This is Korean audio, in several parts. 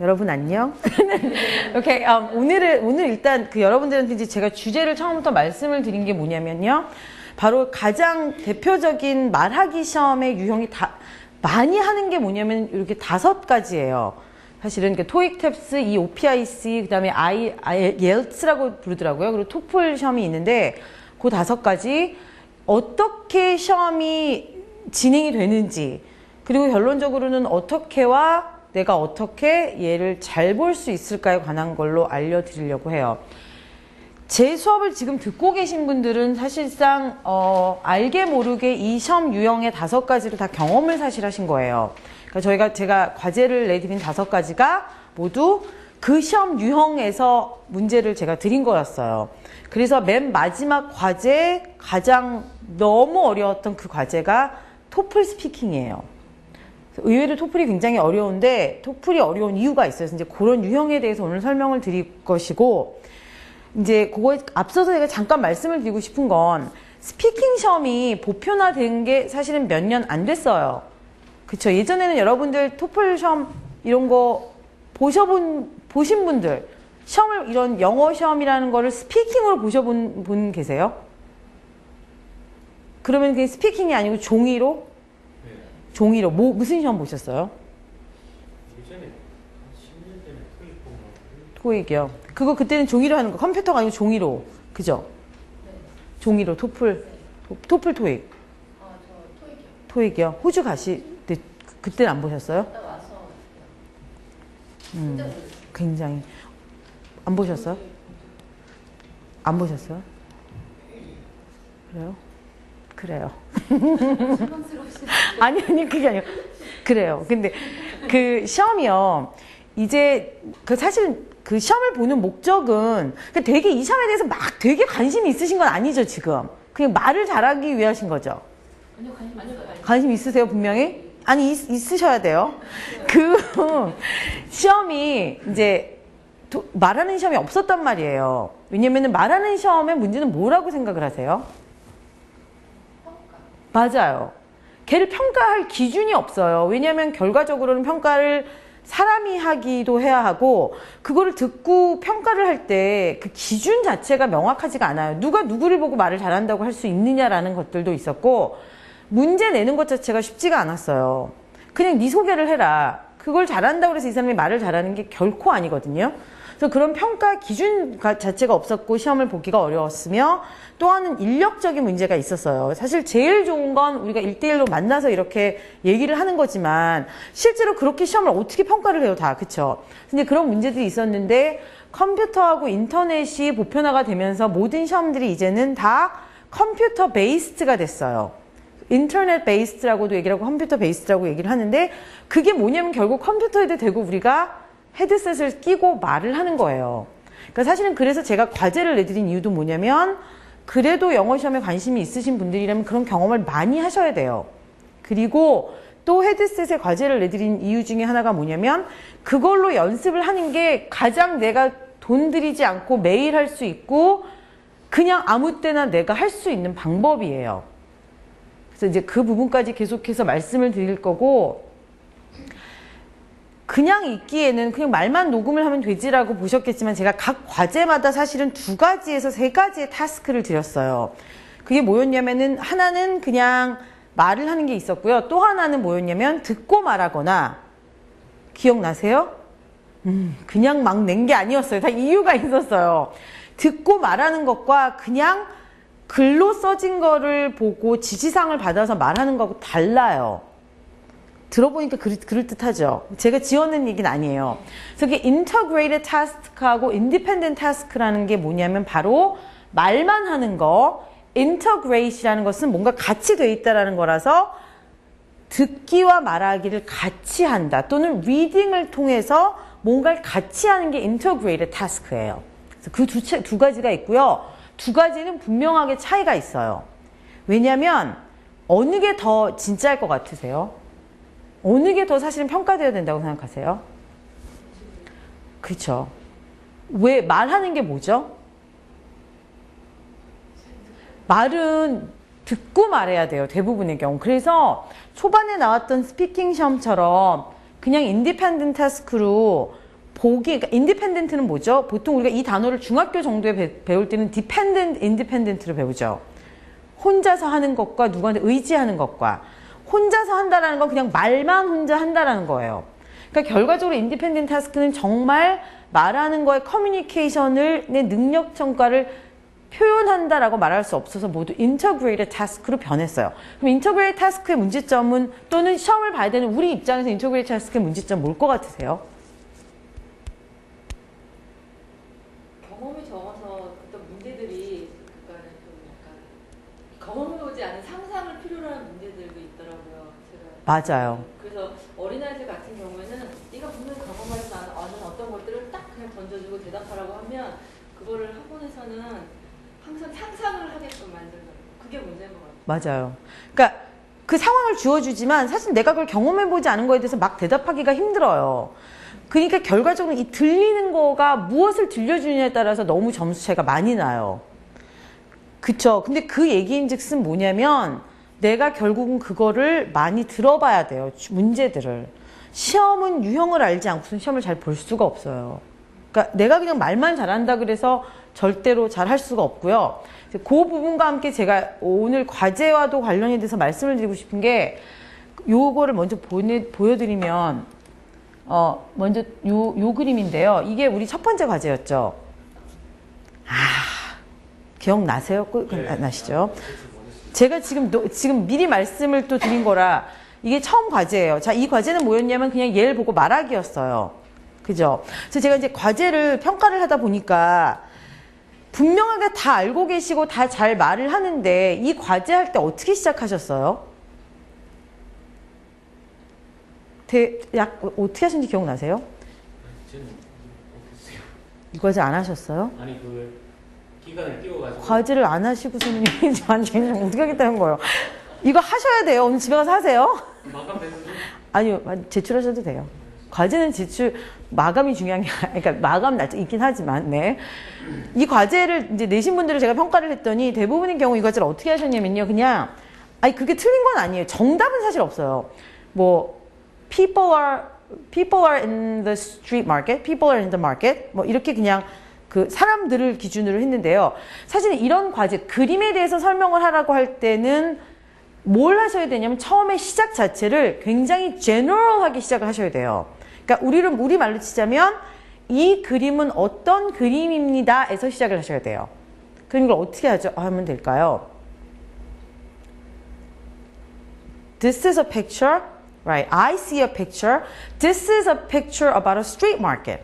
여러분 안녕. 오케이, 오늘 일단 그 여러분들한테 이제 제가 주제를 처음부터 말씀을 드린 게 뭐냐면요. 바로 가장 대표적인 말하기 시험의 유형이 많이 하는 게 뭐냐면 이렇게 5가지예요. 사실은 토익 탭스, 이 OPIC, 그다음에 IELTS라고 부르더라고요. 그리고 토플 시험이 있는데 그 5가지 어떻게 시험이 진행이 되는지, 그리고 결론적으로는 내가 어떻게 얘를 잘 볼 수 있을까에 관한 걸로 알려드리려고 해요. 제 수업을 지금 듣고 계신 분들은 사실상 알게 모르게 이 시험 유형의 5가지를 다 경험을 사실 하신 거예요. 그러니까 제가 과제를 내드린 5가지가 모두 그 시험 유형에서 문제를 제가 드린 거였어요. 그래서 맨 마지막 과제, 가장 너무 어려웠던 그 과제가 토플 스피킹이에요. 의외로 토플이 굉장히 어려운데 토플이 어려운 이유가 있어요. 이제 그런 유형에 대해서 오늘 설명을 드릴 것이고, 이제 그거에 앞서서 제가 잠깐 말씀을 드리고 싶은 건 스피킹 시험이 보편화된 게 사실은 몇 년 안 됐어요. 그쵸? 예전에는 여러분들 토플 시험 이런 거 보신 분들, 시험을, 이런 영어 시험이라는 거를 스피킹으로 보셔본 분 계세요? 그러면 그게 스피킹이 아니고 종이로? 네. 종이로. 무슨 시험 보셨어요? 예전에 10년 전에 토익 보면 토익이요. 그거 그때는 종이로 하는 거, 컴퓨터가 아니고 종이로. 그죠? 네. 종이로, 토플. 네. 토플 토익. 저 토익이요. 토익이요. 호주 가실 때, 그때는 안 보셨어요? 갔다 와서 굉장히. 안 보셨어요? 안 보셨어요? 그래요? 그래요. 아니, 그게 아니에요. 그래요. 근데 그 시험이요. 이제 사실 그 시험을 보는 목적은 되게 이 시험에 대해서 막 되게 관심이 있으신 건 아니죠, 지금. 그냥 말을 잘하기 위하신 거죠. 아니요, 관심 있어요. 관심 있으세요, 분명히? 아니, 있으셔야 돼요. 그 시험이 이제 말하는 시험이 없었단 말이에요. 왜냐면은 말하는 시험의 문제는 뭐라고 생각을 하세요? 맞아요. 걔를 평가할 기준이 없어요. 왜냐하면 결과적으로는 평가를 사람이 하기도 해야 하고, 그거를 듣고 평가를 할 때 그 기준 자체가 명확하지가 않아요. 누가 누구를 보고 말을 잘한다고 할 수 있느냐라는 것들도 있었고, 문제 내는 것 자체가 쉽지가 않았어요. 그냥 네 소개를 해라. 그걸 잘한다고 해서 이 사람이 말을 잘하는 게 결코 아니거든요. 그래서 그런 평가 기준 자체가 없었고 시험을 보기가 어려웠으며, 또 하나는 인력적인 문제가 있었어요. 사실 제일 좋은 건 우리가 1대1로 만나서 이렇게 얘기를 하는 거지만 실제로 그렇게 시험을 어떻게 평가를 해요, 다. 그쵸? 근데 그런 문제들이 있었는데 컴퓨터하고 인터넷이 보편화가 되면서 모든 시험들이 이제는 다 컴퓨터 베이스드가 됐어요. 인터넷 베이스드라고도 얘기를 하고 컴퓨터 베이스드라고 얘기를 하는데, 그게 뭐냐면 결국 컴퓨터에도 대고 우리가 헤드셋을 끼고 말을 하는 거예요. 그러니까 사실은 그래서 제가 과제를 내드린 이유도 뭐냐면, 그래도 영어 시험에 관심이 있으신 분들이라면 그런 경험을 많이 하셔야 돼요. 그리고 또 헤드셋에 과제를 내드린 이유 중에 하나가 뭐냐면, 그걸로 연습을 하는 게 가장 내가 돈 들이지 않고 매일 할 수 있고 그냥 아무 때나 내가 할 수 있는 방법이에요. 그래서 이제 그 부분까지 계속해서 말씀을 드릴 거고, 그냥 읽기에는 그냥 말만 녹음을 하면 되지라고 보셨겠지만 제가 각 과제마다 사실은 2가지에서 3가지의 타스크를 드렸어요. 그게 뭐였냐면은, 하나는 그냥 말을 하는 게 있었고요. 또 하나는 뭐였냐면 듣고 말하거나, 기억나세요? 그냥 막 낸 게 아니었어요. 다 이유가 있었어요. 듣고 말하는 것과 그냥 글로 써진 거를 보고 지시사항을 받아서 말하는 거하고 달라요. 들어보니까 그럴듯하죠. 제가 지어낸 얘기는 아니에요. 그래서 이게 integrated task하고 independent task라는 게 뭐냐면 바로 말만 하는 거, integrate이라는 것은 뭔가 같이 돼 있다라는 거라서 듣기와 말하기를 같이 한다, 또는 reading을 통해서 뭔가를 같이 하는 게 integrated task예요. 그래서 그 두 가지가 있고요. 2가지는 분명하게 차이가 있어요. 왜냐하면 어느 게 더 진짜일 것 같으세요? 어느 게 더 사실은 평가되어야 된다고 생각하세요? 그렇죠. 왜 말하는 게 뭐죠? 말은 듣고 말해야 돼요, 대부분의 경우. 그래서 초반에 나왔던 스피킹 시험처럼 그냥 인디펜던트 타스크로 보기, 그러니까 independent는 뭐죠? 보통 우리가 이 단어를 중학교 정도에 배울 때는 dependent, independent로 배우죠. 혼자서 하는 것과 누구한테 의지하는 것과 혼자서 한다라는 건 그냥 말만 혼자 한다라는 거예요. 그러니까 결과적으로 independent task는 정말 말하는 거에 커뮤니케이션을 내 능력 평가를 표현한다라고 말할 수 없어서 모두 integrated task로 변했어요. 그럼 integrated task의 문제점은 또는 시험을 봐야 되는 우리 입장에서 integrated task의 문제점 뭘 것 같으세요? 경험이 적어서 어떤 문제들이 그러니까는 좀 약간 경험해보지 않은 상상을 필요로 하는 문제들도 있더라고요. 제가 맞아요. 그래서 어린아이들 같은 경우에는 네가 분명히 경험하지 않은 어떤 것들을 딱 그냥 던져주고 대답하라고 하면 그거를 학원에서는 항상 상상을 하게끔 만들어요. 그게 문제인 것 같아요. 맞아요. 그러니까 그 상황을 주어주지만 사실 내가 그걸 경험해보지 않은 거에 대해서 막 대답하기가 힘들어요. 그러니까 결과적으로 이 들리는 거가 무엇을 들려주느냐에 따라서 너무 점수 차이가 많이 나요. 그쵸? 근데 그 얘기인즉슨 뭐냐면 내가 결국은 그거를 많이 들어봐야 돼요. 문제들을. 시험은 유형을 알지 않고선 시험을 잘 볼 수가 없어요. 그러니까 내가 그냥 말만 잘한다 그래서 절대로 잘 할 수가 없고요. 그 부분과 함께 제가 오늘 과제와도 관련이 돼서 말씀을 드리고 싶은 게 요거를 먼저 보여드리면 먼저 요 그림인데요. 이게 우리 첫 번째 과제였죠. 기억나세요? 나시죠? 제가 지금 미리 말씀을 또 드린 거라 이게 처음 과제예요. 자, 이 과제는 뭐였냐면 그냥 얘를 보고 말하기였어요. 그죠? 그래서 제가 이제 과제를 평가를 하다 보니까 분명하게 다 알고 계시고 다 잘 말을 하는데 이 과제 할 때 어떻게 시작하셨어요? 어떻게 하셨는지 기억나세요? 저는 못했어요. 이 과제 안 하셨어요? 아니 그 기간을 띄워가지고 과제를 안 하시고서는 저한테 어떻게 하겠다는 거예요. 이거 하셔야 돼요. 오늘 집에 가서 하세요. 마감됐는데 아니요, 제출하셔도 돼요. 과제는 제출, 마감이 중요한 게, 그러니까 마감 날짜 있긴 하지만, 네. 이 과제를 이제 내신 분들을 제가 평가를 했더니 대부분의 경우 이 과제를 어떻게 하셨냐면요. 그냥, 그게 틀린 건 아니에요. 정답은 사실 없어요. 뭐, people are in the street market, people are in the market, 뭐, 이렇게 그냥 그 사람들을 기준으로 했는데요. 사실 이런 과제, 그림에 대해서 설명을 하라고 할 때는 뭘 하셔야 되냐면 처음에 시작 자체를 굉장히 general하게 시작을 하셔야 돼요. 그러니까 우리말로 치자면 이 그림은 어떤 그림입니다 에서 시작을 하셔야 돼요. 그럼 이걸 어떻게 하면 될까요? This is a picture, right? I see a picture. This is a picture about a street market.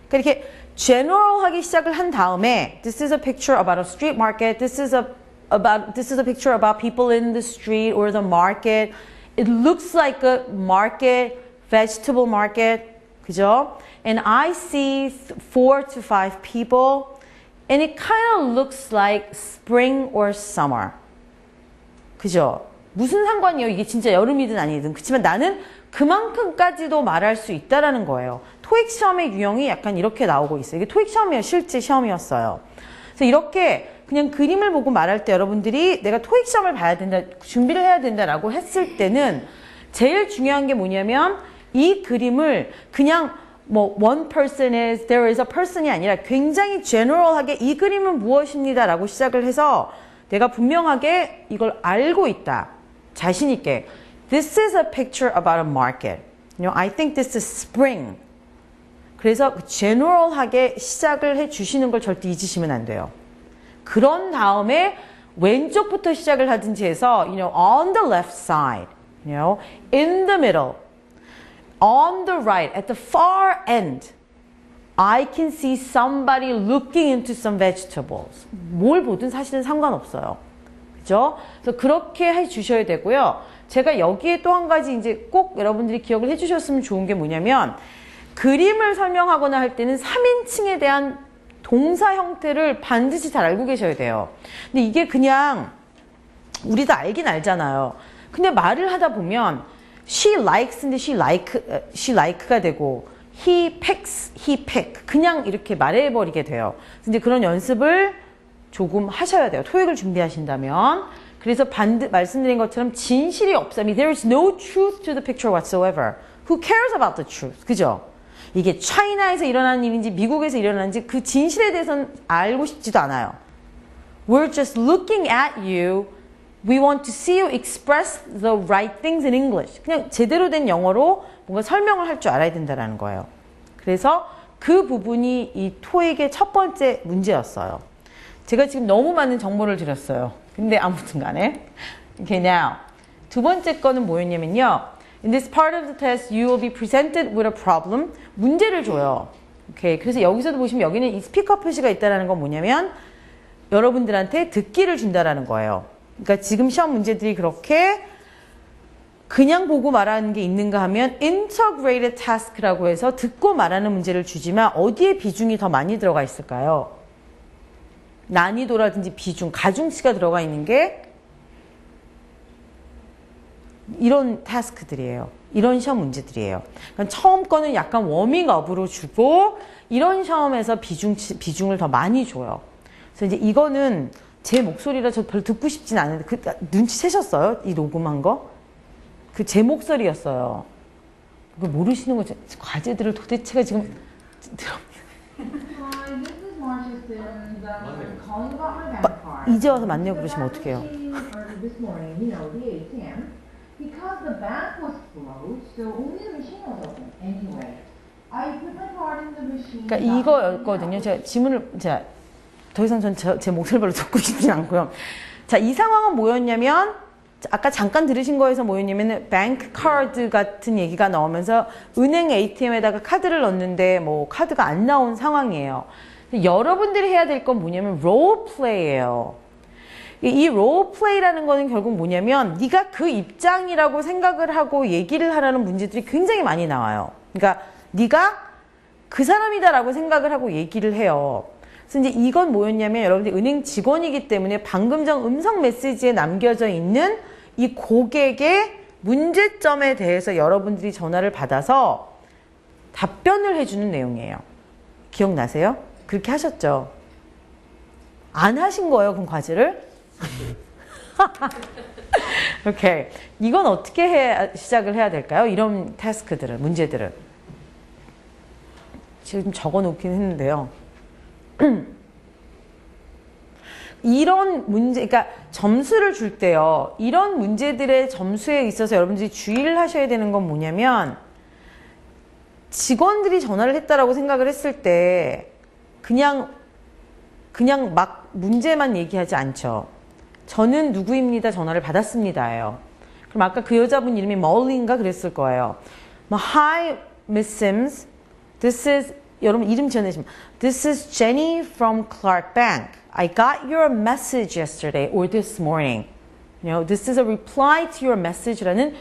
그러니까 이렇게 general하게 시작을 한 다음에 This is a picture about a street market. This is a picture about people in the street or the market. It looks like a market, vegetable market. 그죠? And I see 4 to 5 people. And it kind of looks like spring or summer. 그죠? 무슨 상관이에요? 이게 진짜 여름이든 아니든. 그렇지만 나는 그만큼까지도 말할 수 있다라는 거예요. 토익 시험의 유형이 약간 이렇게 나오고 있어요. 이게 토익 시험이에요. 실제 시험이었어요. 그래서 이렇게 그냥 그림을 보고 말할 때 여러분들이 내가 토익 시험을 봐야 된다, 준비를 해야 된다라고 했을 때는 제일 중요한 게 뭐냐면 이 그림을 그냥 뭐 one person is, there is a person이 아니라 굉장히 general하게 이 그림은 무엇입니다 라고 시작을 해서 내가 분명하게 이걸 알고 있다. 자신 있게. This is a picture about a market. You know, I think this is spring. 그래서 general하게 시작을 해 주시는 걸 절대 잊으시면 안 돼요. 그런 다음에 왼쪽부터 시작을 하든지 해서, you know, on the left side, you know, in the middle, on the right, at the far end, I can see somebody looking into some vegetables. 뭘 보든 사실은 상관없어요. 그죠? 그래서 그렇게 해 주셔야 되고요. 제가 여기에 또 한 가지 이제 꼭 여러분들이 기억을 해 주셨으면 좋은 게 뭐냐면, 그림을 설명하거나 할 때는 3인칭에 대한 동사 형태를 반드시 잘 알고 계셔야 돼요. 근데 이게 그냥 우리도 알긴 알잖아요. 근데 말을 하다 보면 she likes인데 she like가 되고 he picks, he pick 그냥 이렇게 말해버리게 돼요. 근데 그런 연습을 조금 하셔야 돼요. 토익을 준비하신다면. 그래서 말씀드린 것처럼 진실이 없어요. There is no truth to the picture whatsoever. Who cares about the truth? 그죠? 이게 차이나에서 일어나는 일인지 미국에서 일어나는지 그 진실에 대해서는 알고 싶지도 않아요. We're just looking at you. We want to see you express the right things in English. 그냥 제대로 된 영어로 뭔가 설명을 할 줄 알아야 된다는 거예요. 그래서 그 부분이 이 토익의 첫 번째 문제였어요. 제가 지금 너무 많은 정보를 드렸어요. 근데 아무튼 간에. Okay, now. 두 번째 거는 뭐였냐면요. In this part of the test, you will be presented with a problem. 문제를 줘요. Okay, 그래서 여기서도 보시면 여기는 이 스피커 표시가 있다는 건 뭐냐면 여러분들한테 듣기를 준다라는 거예요. 그러니까 지금 시험 문제들이 그렇게 그냥 보고 말하는 게 있는가 하면 integrated task라고 해서 듣고 말하는 문제를 주지만 어디에 비중이 더 많이 들어가 있을까요? 난이도라든지 비중, 가중치가 들어가 있는 게 이런 타스크들이에요. 이런 시험 문제들이에요. 그러니까 처음 거는 약간 워밍업으로 주고 이런 시험에서 비중을 더 많이 줘요. 그래서 이제 이거는 제 목소리라 저 별로 듣고 싶진 않은데 눈치채셨어요? 이 녹음한 거? 그 제 목소리였어요. 그걸 모르시는 거죠? 과제들을 도대체가 지금 이제 와서 맞네요 그러시면 어떡해요? Because the bank was closed, so only the machine was open. Anyway, I put my card in the machine. 그러니까 이거였거든요. 제가 더 이상 제 목소리 별로 듣고 싶진 않고요. 자, 이 상황은 뭐였냐면 아까 잠깐 들으신 거에서 뭐였냐면 뱅크 카드 같은 얘기가 나오면서 은행 ATM에다가 카드를 넣는데 뭐 카드가 안 나온 상황이에요. 여러분들이 해야 될 건 뭐냐면 롤플레이예요. 이 롤플레이라는 거는 결국 뭐냐면 네가 그 입장이라고 생각을 하고 얘기를 하라는 문제들이 굉장히 많이 나와요. 그러니까 네가 그 사람이다라고 생각을 하고 얘기를 해요. 그래서 이제 이건 뭐였냐면 여러분들 은행 직원이기 때문에 방금 전 음성 메시지에 남겨져 있는 이 고객의 문제점에 대해서 여러분들이 전화를 받아서 답변을 해주는 내용이에요. 기억나세요? 그렇게 하셨죠? 안 하신 거예요, 그럼 과제를? 오케이. 이건 어떻게 시작을 해야 될까요? 이런 태스크들은, 문제들은. 지금 적어 놓긴 했는데요. 이런 문제, 그러니까 점수를 줄 때요. 이런 문제들의 점수에 있어서 여러분들이 주의를 하셔야 되는 건 뭐냐면 직원들이 전화를 했다라고 생각을 했을 때 그냥 막 문제만 얘기하지 않죠. 저는 누구입니다. 전화를 받았습니다예요. 그럼 아까 그 여자분 이름이 멀리인가 그랬을 거예요. Hi, Miss Sims. This is 여러분 이름 지어내시면 This is Jenny from Clark Bank. I got your message yesterday or this morning. You know, this is a reply to your message라는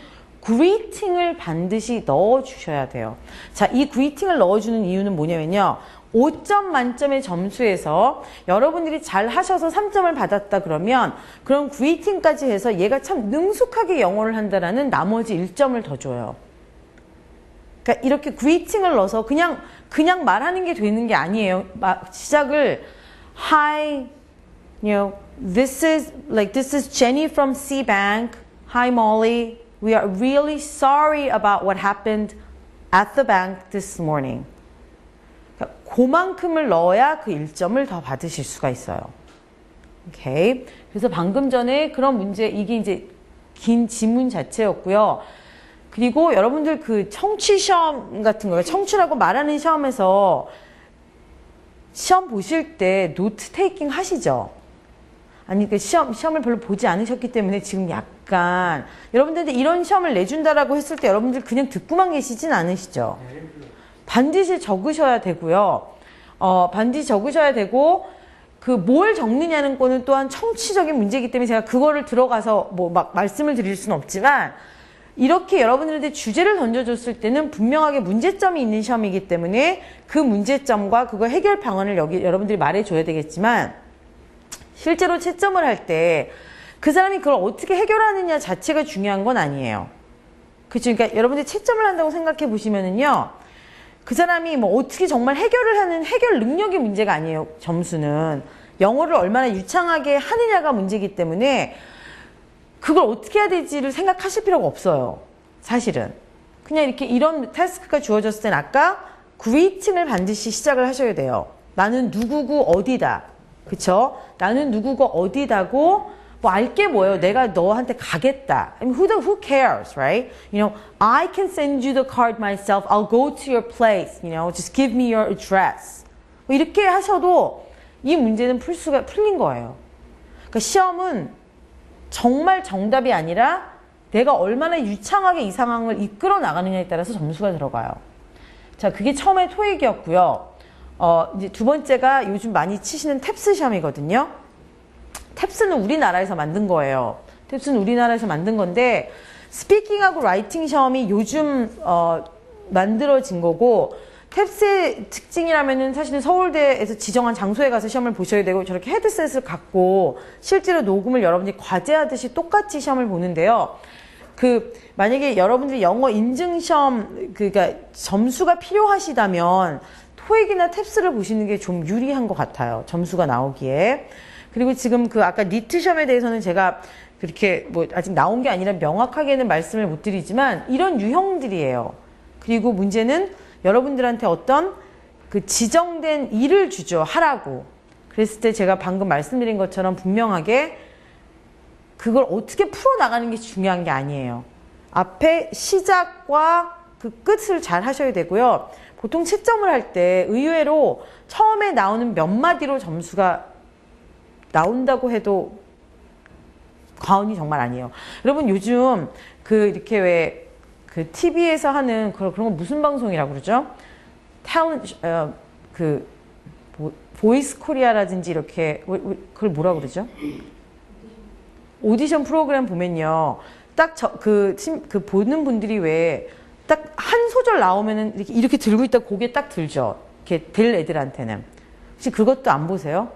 greeting을 반드시 넣어주셔야 돼요. 자, 이 greeting을 넣어주는 이유는 뭐냐면요. 5점 만점의 점수에서 여러분들이 잘 하셔서 3점을 받았다 그러면 그런 greeting까지 해서 얘가 참 능숙하게 영어를 한다라는 나머지 1점을 더 줘요. 그러니까 이렇게 greeting을 넣어서 그냥 말하는 게 되는 게 아니에요. 시작을 Hi, you know, this is Jenny from C Bank. Hi, Molly. We are really sorry about what happened at the bank this morning. 그러니까 그만큼을 넣어야 그 1점을 더 받으실 수가 있어요. 오케이. 그래서 방금 전에 그런 문제, 이게 이제 긴 지문 자체였고요. 그리고 여러분들 그 청취 시험 같은 거예요. 청취라고 말하는 시험에서 시험 보실 때 노트 테이킹 하시죠? 아니, 그 시험을 별로 보지 않으셨기 때문에 지금 약간 여러분들한테 이런 시험을 내준다라고 했을 때 여러분들 그냥 듣고만 계시진 않으시죠? 반드시 적으셔야 되고요. 반드시 적으셔야 되고 그 뭘 적느냐는 거는 또한 청취적인 문제이기 때문에 제가 그거를 들어가서 뭐 막 말씀을 드릴 수는 없지만 이렇게 여러분들한테 주제를 던져줬을 때는 분명하게 문제점이 있는 시험이기 때문에 그 문제점과 그거 해결 방안을 여러분들이 말해줘야 되겠지만 실제로 채점을 할 때 그 사람이 그걸 어떻게 해결하느냐 자체가 중요한 건 아니에요. 그렇죠? 그러니까 여러분들이 채점을 한다고 생각해 보시면은요. 그 사람이 뭐 어떻게 정말 해결을 하는 해결 능력이 문제가 아니에요. 점수는. 영어를 얼마나 유창하게 하느냐가 문제이기 때문에 그걸 어떻게 해야 될지를 생각하실 필요가 없어요. 사실은. 그냥 이렇게 이런 태스크가 주어졌을 땐 아까 greeting을 반드시 시작을 하셔야 돼요. 나는 누구고 어디다. 그쵸? 나는 누구고 어디다고 뭐 알게 뭐예요? 내가 너한테 가겠다. I mean, who cares, right? You know, I can send you the card myself. I'll go to your place. You know, just give me your address. 뭐 이렇게 하셔도 이 문제는 풀린 거예요. 그러니까 시험은 정말 정답이 아니라 내가 얼마나 유창하게 이 상황을 이끌어 나가느냐에 따라서 점수가 들어가요. 자, 그게 처음에 토익이었고요. 이제 두 번째가 요즘 많이 치시는 탭스 시험이거든요. 탭스는 우리나라에서 만든 거예요. 탭스는 우리나라에서 만든 건데 스피킹하고 라이팅 시험이 요즘 만들어진 거고 탭스의 특징이라면은 사실은 서울대에서 지정한 장소에 가서 시험을 보셔야 되고 저렇게 헤드셋을 갖고 실제로 녹음을 여러분들이 과제하듯이 똑같이 시험을 보는데요. 만약에 여러분들이 영어 인증 시험 그러니까 점수가 필요하시다면 토익이나 탭스를 보시는 게 좀 유리한 것 같아요. 점수가 나오기에. 그리고 지금 아까 니트 시험에 대해서는 제가 그렇게 뭐 아직 나온 게 아니라 명확하게는 말씀을 못 드리지만 이런 유형들이에요. 그리고 문제는 여러분들한테 어떤 지정된 일을 주죠. 하라고. 그랬을 때 제가 방금 말씀드린 것처럼 분명하게 그걸 어떻게 풀어나가는 게 중요한 게 아니에요. 앞에 시작과 그 끝을 잘 하셔야 되고요. 보통 채점을 할 때 의외로 처음에 나오는 몇 마디로 점수가 나온다고 해도 과언이 정말 아니에요. 여러분 요즘 이렇게 왜 TV에서 하는 그런 거 무슨 방송이라고 그러죠? 보이스 코리아라든지 이렇게 그걸 뭐라 그러죠? 오디션 프로그램 보면요. 딱 보는 분들이 왜 딱 한 소절 나오면은 이렇게 들고 있다 고개 딱 들죠. 이렇게 될 애들한테는. 혹시 그것도 안 보세요?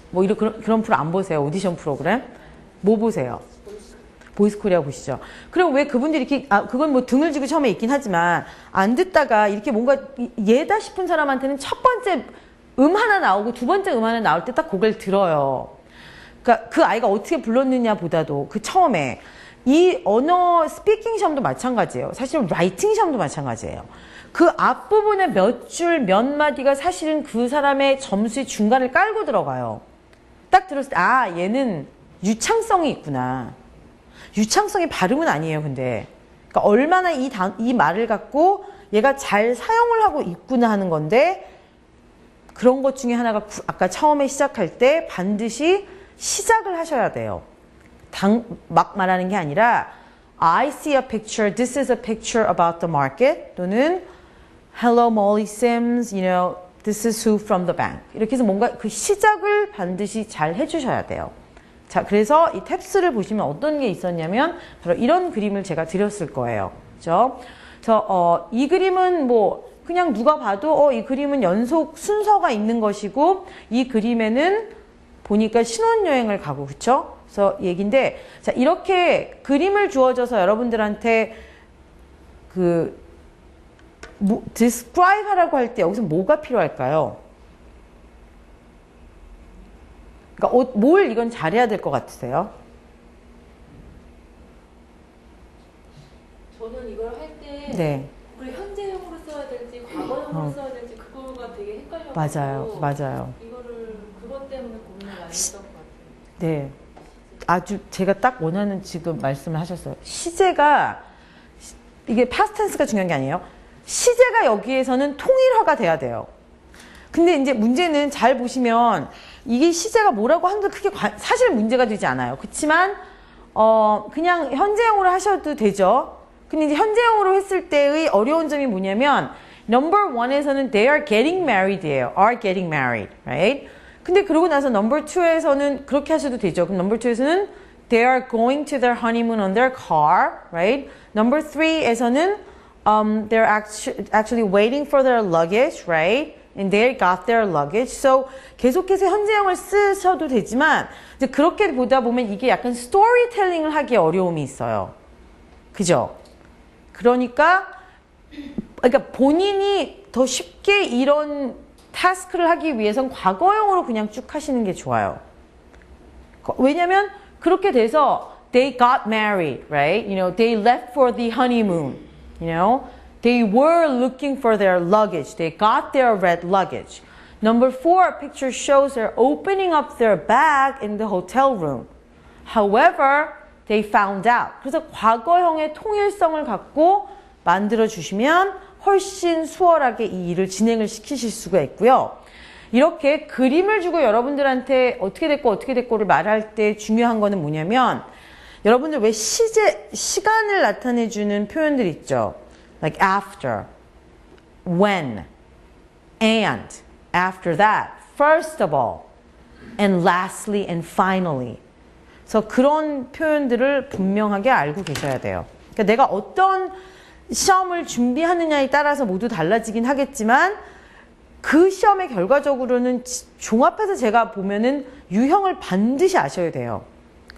뭐 그런 프로 안 보세요? 오디션 프로그램? 뭐 보세요? 보이스 코리아 보시죠. 그럼 왜 그분들이 이렇게, 그건 뭐 등을 지고 처음에 있긴 하지만, 안 듣다가 이렇게 뭔가 얘다 싶은 사람한테는 첫 번째 하나 나오고 두 번째 하나 나올 때 딱 고개를 들어요. 그러니까 그 아이가 어떻게 불렀느냐 보다도 처음에 이 언어 스피킹 시험도 마찬가지예요. 사실은 라이팅 시험도 마찬가지예요. 그 앞부분에 몇 줄, 몇 마디가 사실은 그 사람의 점수의 중간을 깔고 들어가요. 딱 들었을 때, 얘는 유창성이 있구나. 유창성이 발음은 아니에요, 근데. 그러니까 얼마나 이 말을 갖고 얘가 잘 사용을 하고 있구나 하는 건데, 그런 것 중에 하나가 아까 처음에 시작할 때 반드시 시작을 하셔야 돼요. 막 말하는 게 아니라 I see a picture, this is a picture about the market 또는 Hello Molly Sims, you know, this is who from the bank. 이렇게 해서 뭔가 그 시작을 반드시 잘 해주셔야 돼요. 자, 그래서 이 탭스를 보시면 어떤 게 있었냐면 바로 이런 그림을 제가 드렸을 거예요. 그죠? 그래서 이 그림은 뭐 그냥 누가 봐도 이 그림은 연속 순서가 있는 것이고 이 그림에는 보니까 신혼여행을 가고 그쵸? 그래서 얘기인데 자 이렇게 그림을 주어져서 여러분들한테 describe 하라고 할 때 여기서 뭐가 필요할까요? 그러니까 뭘 이건 잘해야 될 것 같으세요? 저는 이걸 할 때 네. 그걸 현재형으로 써야 될지 과거형으로 써야 될지 그거가 되게 헷갈려가지고 맞아요. 이거를 그것 때문에 고민을 많이 했던 것 같아요. 네. 아주 제가 딱 원하는 지금 말씀을 하셨어요. 시제가 이게 past tense가 중요한 게 아니에요. 시제가 여기에서는 통일화가 돼야 돼요. 근데 이제 문제는 잘 보시면 이게 시제가 뭐라고 한들 크게 사실 문제가 되지 않아요. 그렇지만 그냥 현재형으로 하셔도 되죠. 근데 이제 현재형으로 했을 때의 어려운 점이 뭐냐면 number 1에서는 they are getting married예요. are getting married, right? 근데 그러고 나서 number 2에서는 그렇게 하셔도 되죠. 그럼 number 2에서는 they are going to their honeymoon on their car, right? number 3에서는 they're actually waiting for their luggage, right? And they got their luggage. So 계속해서 현재형을 쓰셔도 되지만 이제 그렇게 보다 보면 이게 약간 스토리텔링을 하기에 어려움이 있어요. 그죠? 그러니까 본인이 더 쉽게 이런 타스크를 하기 위해선 과거형으로 그냥 쭉 하시는 게 좋아요. 왜냐면 그렇게 돼서 they got married, right? You know, they left for the honeymoon. You know, They were looking for their luggage. They got their red luggage. Number 4 picture shows they're opening up their bag in the hotel room. However, they found out. 그래서 과거형의 통일성을 갖고 만들어 주시면 훨씬 수월하게 이 일을 진행을 시키실 수가 있고요. 이렇게 그림을 주고 여러분들한테 어떻게 됐고를 말할 때 중요한 거는 뭐냐면 여러분들 왜 시간을 나타내주는 표현들 있죠. Like after, when, and, after that, first of all, and lastly, and finally. 그래서 그런 표현들을 분명하게 알고 계셔야 돼요. 그러니까 내가 어떤 시험을 준비하느냐에 따라서 모두 달라지긴 하겠지만 그 시험의 결과적으로는 종합해서 제가 보면은 유형을 반드시 아셔야 돼요.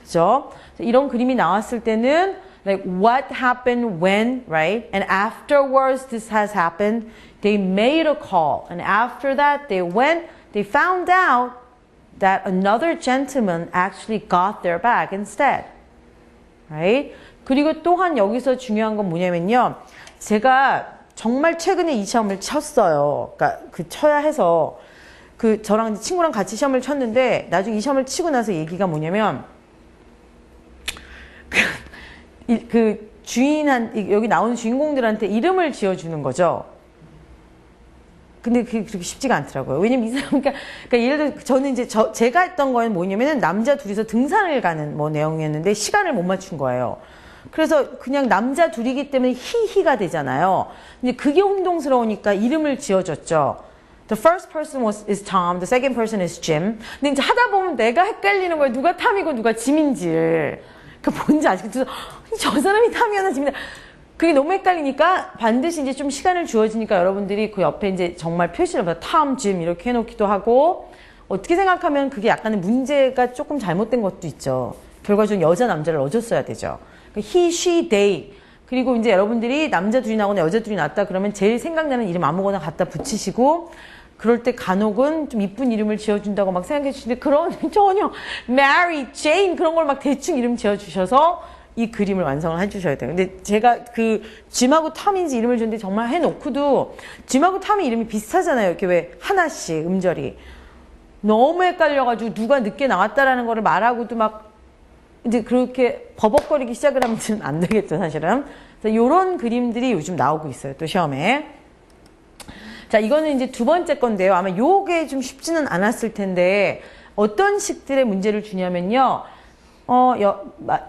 그죠? 이런 그림이 나왔을 때는 like what happened when, right? And afterwards this has happened. They made a call. And after that they went, they found out that another gentleman actually got their bag instead. Right? 그리고 또한 여기서 중요한 건 뭐냐면요. 제가 정말 최근에 이 시험을 쳤어요. 그러니까 쳐야 해서 저랑 친구랑 같이 시험을 쳤는데 나중에 이 시험을 치고 나서 얘기가 뭐냐면 여기 나오는 주인공들한테 이름을 지어주는 거죠. 근데 그게 그렇게 쉽지가 않더라고요. 왜냐면 이 사람, 그러니까 예를 들어 저는 이제 제가 했던 거는 뭐냐면은 남자 둘이서 등산을 가는 내용이었는데 시간을 못 맞춘 거예요. 그래서 그냥 남자 둘이기 때문에 히히가 되잖아요. 근데 그게 혼동스러우니까 이름을 지어줬죠. The first person is Tom, the second person is Jim. 근데 이제 하다 보면 내가 헷갈리는 거예요. 누가 탐이고 누가 짐인지를. 그러니까 뭔지 아시겠죠? 저 사람이 탐이었나 짐이나. 그게 너무 헷갈리니까 반드시 이제 좀 시간을 주어지니까 여러분들이 그 옆에 이제 정말 표시를 탐, 짐 이렇게 해놓기도 하고 어떻게 생각하면 그게 약간의 문제가 조금 잘못된 것도 있죠. 결과적으로 여자, 남자를 넣어줬어야 되죠. he, she, they. 그리고 이제 여러분들이 남자 둘이 나오거나 여자 둘이 나왔다 그러면 제일 생각나는 이름 아무거나 갖다 붙이시고 그럴 때 간혹은 좀 이쁜 이름을 지어준다고 막 생각해 주시는데 전혀 Mary, Jane 그런 걸 막 대충 이름 지어주셔서 이 그림을 완성을 해주셔야 돼요. 근데 제가 짐하고 탐인지 이름을 줬는데 정말 해놓고도 짐하고 탐이 이름이 비슷하잖아요. 이렇게 왜 하나씩 음절이. 너무 헷갈려가지고 누가 늦게 나왔다라는 거를 말하고도 막 이제 그렇게 버벅거리기 시작을 하면 안 되겠죠, 사실은. 그래서 이런 그림들이 요즘 나오고 있어요, 또 시험에. 자, 이거는 이제 두 번째 건데요. 아마 요게 좀 쉽지는 않았을 텐데, 어떤 식들의 문제를 주냐면요.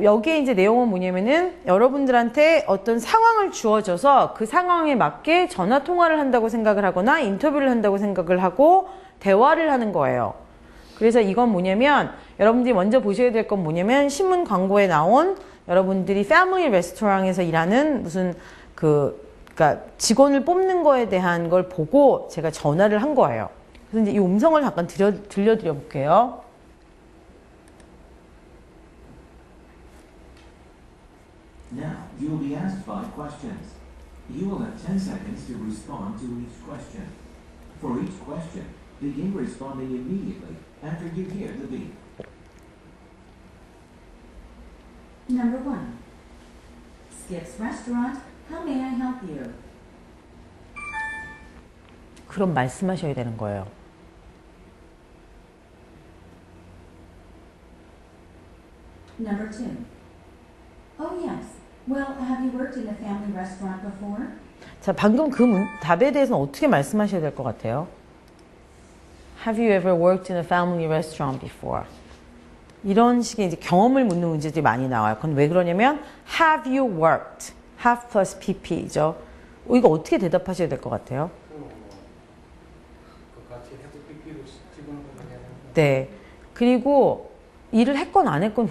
여기에 이제 내용은 뭐냐면은, 여러분들한테 어떤 상황을 주어져서 그 상황에 맞게 전화 통화를 한다고 생각을 하거나, 인터뷰를 한다고 생각을 하고, 대화를 하는 거예요. 그래서 이건 뭐냐면 여러분들이 먼저 보셔야 될 건 뭐냐면 신문 광고에 나온 여러분들이 패밀리 레스토랑에서 일하는 무슨 그러니까 직원을 뽑는 거에 대한 걸 보고 제가 전화를 한 거예요. 그래서 이제 이 음성을 잠깐 들려드려 볼게요. Now, you will be asked 5 questions. You will have 10 seconds to respond to each question. For each question, begin responding immediately after you hear the beep. Number 1. Skip's Restaurant. How may I help you? 그럼 말씀하셔야 되는 거예요. Number 2. Oh yes. Well, have you worked in a family restaurant before? 자, 방금 답에 대해서는 어떻게 말씀하셔야 될 것 같아요? Have you ever worked in a family restaurant before? 이런 식의 이제 경험을 묻는 문제들이 많이 나와요. 그건 왜 그러냐면 have you worked? have plus pp죠. 이거 어떻게 대답하셔야 될 것 같아요? 같이 해서 삐삐로 집어넣는 거 아니야? 네. 그리고 일을 했건 안 했건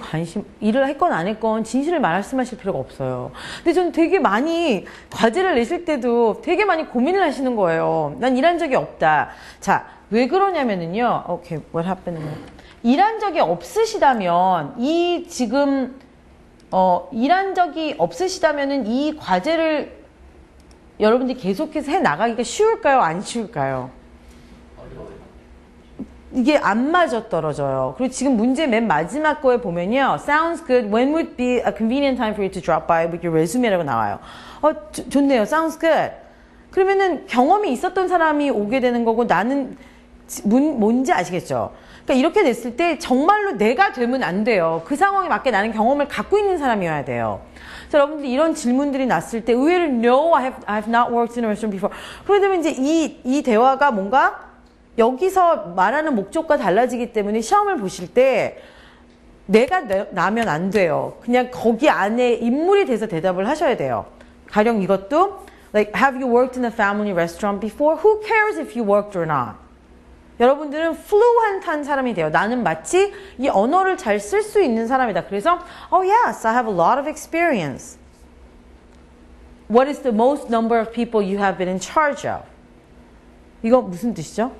일을 했건 안 했건 진실을 말씀하실 필요가 없어요. 근데 저는 되게 많이 과제를 내실 때도 되게 많이 고민을 하시는 거예요. 난 일한 적이 없다. 자, 왜 그러냐면은요. 오케이, what happened? 일한 적이 없으시다면 일한 적이 없으시다면은 이 과제를 여러분들이 계속해서 해 나가기가 쉬울까요? 안 쉬울까요? 이게 안 맞아 떨어져요. 그리고 지금 문제 맨 마지막 거에 보면요. Sounds good. When would be a convenient time for you to drop by with your resume라고 나와요. 좋네요. Sounds good. 그러면은 경험이 있었던 사람이 오게 되는 거고 나는 뭔지 아시겠죠? 그러니까 이렇게 됐을 때 정말로 내가 되면 안 돼요. 그 상황에 맞게 나는 경험을 갖고 있는 사람이어야 돼요. 자, 여러분들 이런 질문들이 났을 때 의외로 No, I have not worked in a restaurant before. 그러게 되면 이제 이 대화가 뭔가 여기서 말하는 목적과 달라지기 때문에 시험을 보실 때 내가 나면 안 돼요. 그냥 거기 안에 인물이 돼서 대답을 하셔야 돼요. 가령 이것도 like have you worked in a family restaurant before? Who cares if you worked or not? 여러분들은 fluent한 사람이 돼요. 나는 마치 이 언어를 잘 쓸 수 있는 사람이다. 그래서 oh yes, I have a lot of experience. What is the most number of people you have been in charge of? 이거 무슨 뜻이죠?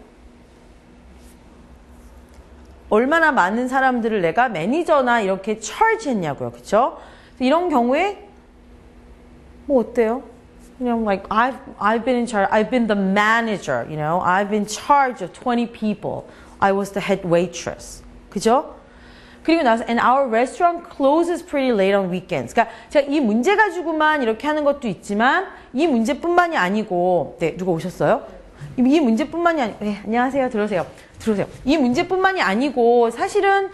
얼마나 많은 사람들을 내가 매니저나 이렇게 charge 했냐고요. 그쵸? 이런 경우에 뭐 어때요? 그냥 like I've been in charge. I've been the manager, you know. I've been in charge of 20 people. I was the head waitress. 그죠? 그리고 나서 and our restaurant closes pretty late on weekends. 그러니까 제가 이 문제 가지고만 이렇게 하는 것도 있지만 이 문제뿐만이 아니고 네, 누가 오셨어요? 이 문제뿐만이 아니고 네, 안녕하세요. 들어오세요. 이 문제뿐만이 아니고 사실은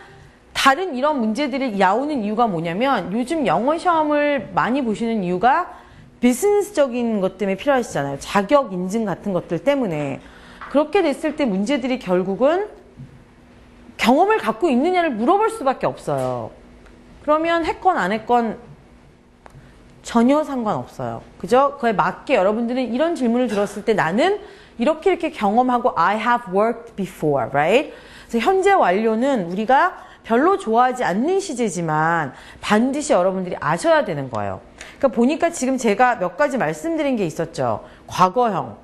다른 이런 문제들이 나오는 이유가 뭐냐면 요즘 영어 시험을 많이 보시는 이유가 비즈니스적인 것 때문에 필요하시잖아요. 자격 인증 같은 것들 때문에. 그렇게 됐을 때 문제들이 결국은 경험을 갖고 있느냐를 물어볼 수밖에 없어요. 그러면 했건 안 했건 전혀 상관없어요. 그죠? 그에 맞게 여러분들은 이런 질문을 들었을 때 나는 이렇게 경험하고 I have worked before, right? 그래서 현재 완료는 우리가 별로 좋아하지 않는 시제지만 반드시 여러분들이 아셔야 되는 거예요. 그러니까 보니까 지금 제가 몇 가지 말씀드린 게 있었죠. 과거형.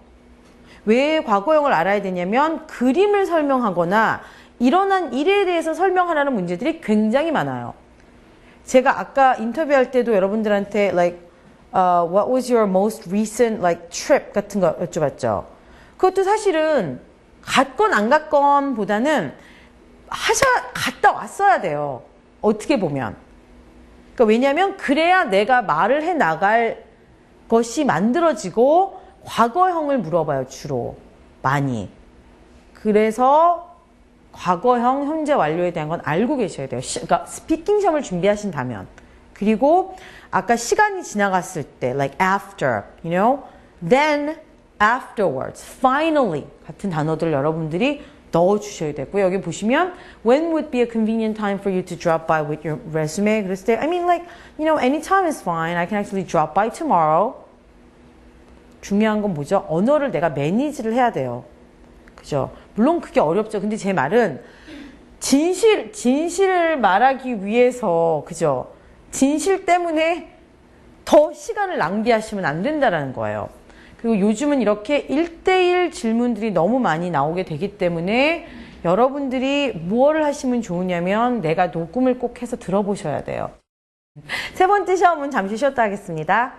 왜 과거형을 알아야 되냐면 그림을 설명하거나 일어난 일에 대해서 설명하라는 문제들이 굉장히 많아요. 제가 아까 인터뷰할 때도 여러분들한테 like what was your most recent like trip 같은 거 여쭤봤죠. 그것도 사실은 갔건 안 갔건 보다는 갔다 왔어야 돼요. 어떻게 보면. 그러니까 왜냐하면 그래야 내가 말을 해 나갈 것이 만들어지고 과거형을 물어봐요. 주로. 많이. 그래서 과거형 현재 완료에 대한 건 알고 계셔야 돼요. 그러니까 스피킹 시험을 준비하신다면. 그리고 아까 시간이 지나갔을 때 like after, you know, then, afterwards, finally 같은 단어들 여러분들이 넣어주셔야 되고 여기 보시면 when would be a convenient time for you to drop by with your resume? 그랬을 때 I mean like, you know, anytime is fine. I can actually drop by tomorrow. 중요한 건 뭐죠? 언어를 내가 매니지를 해야 돼요. 그죠? 물론 그게 어렵죠. 근데 제 말은 진실을 말하기 위해서 그죠? 진실 때문에 더 시간을 낭비하시면 안 된다는 거예요. 그리고 요즘은 이렇게 1대1 질문들이 너무 많이 나오게 되기 때문에 여러분들이 무엇을 하시면 좋으냐면 내가 녹음을 꼭 해서 들어보셔야 돼요. 세 번째 시험은 잠시 쉬었다 하겠습니다.